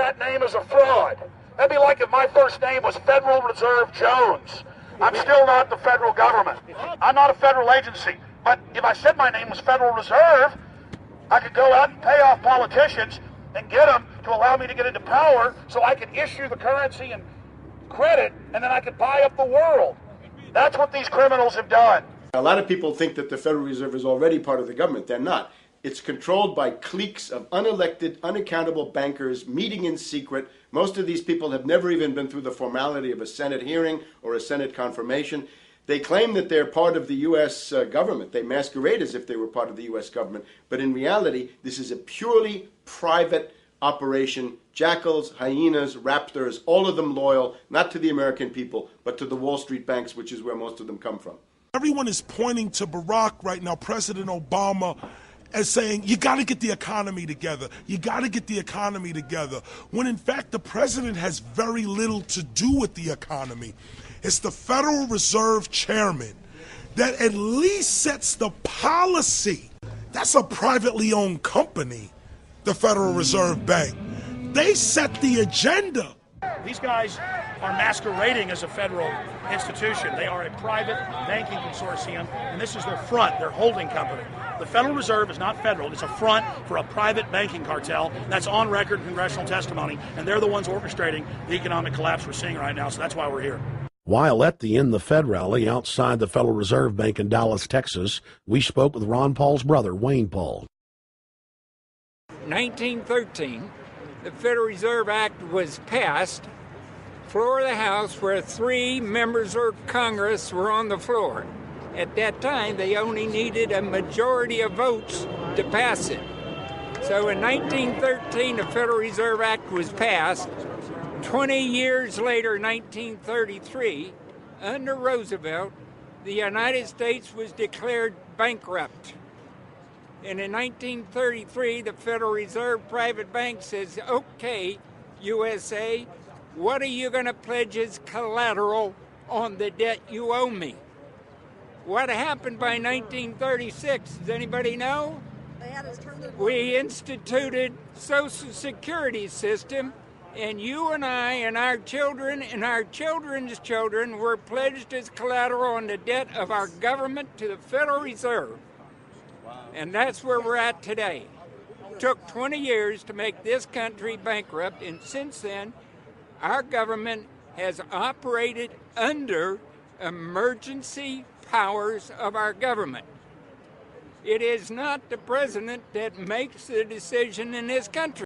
that name as a fraud. That'd be like if my first name was Federal Reserve Jones. I'm still not the federal government. I'm not a federal agency. But if I said my name was Federal Reserve, I could go out and pay off politicians and get them to allow me to get into power so I could issue the currency and credit, and then I could buy up the world. That's what these criminals have done. A lot of people think that the Federal Reserve is already part of the government. They're not. It's controlled by cliques of unelected, unaccountable bankers meeting in secret. Most of these people have never even been through the formality of a Senate hearing or a Senate confirmation. They claim that they're part of the U.S. government. They masquerade as if they were part of the U.S. government. But in reality, this is a purely private operation. Jackals, hyenas, raptors, all of them loyal, not to the American people, but to the Wall Street banks, which is where most of them come from. Everyone is pointing to Barack right now, President Obama, as saying, you got to get the economy together. You got to get the economy together. When in fact, the president has very little to do with the economy. It's the Federal Reserve chairman that at least sets the policy. That's a privately owned company, the Federal Reserve Bank. They set the agenda. These guys are masquerading as a federal institution. They are a private banking consortium, and this is their front, their holding company. The Federal Reserve is not federal. It's a front for a private banking cartel. That's on record in congressional testimony, and they're the ones orchestrating the economic collapse we're seeing right now, so that's why we're here. While at the End the Fed rally outside the Federal Reserve Bank in Dallas, Texas, we spoke with Ron Paul's brother, Wayne Paul. 1913, the Federal Reserve Act was passed, floor of the House, where 3 members of Congress were on the floor. At that time, they only needed a majority of votes to pass it. So in 1913, the Federal Reserve Act was passed. 20 years later, 1933, under Roosevelt, the United States was declared bankrupt. And in 1933, the Federal Reserve Private Bank says, okay, USA, what are you going to pledge as collateral on the debt you owe me? What happened by 1936? Does anybody know? We instituted Social Security system, and you and I and our children and our children's children were pledged as collateral on the debt of our government to the Federal Reserve. And that's where we're at today. It took 20 years to make this country bankrupt, and since then, our government has operated under emergency powers of our government. It is not the president that makes the decision in this country.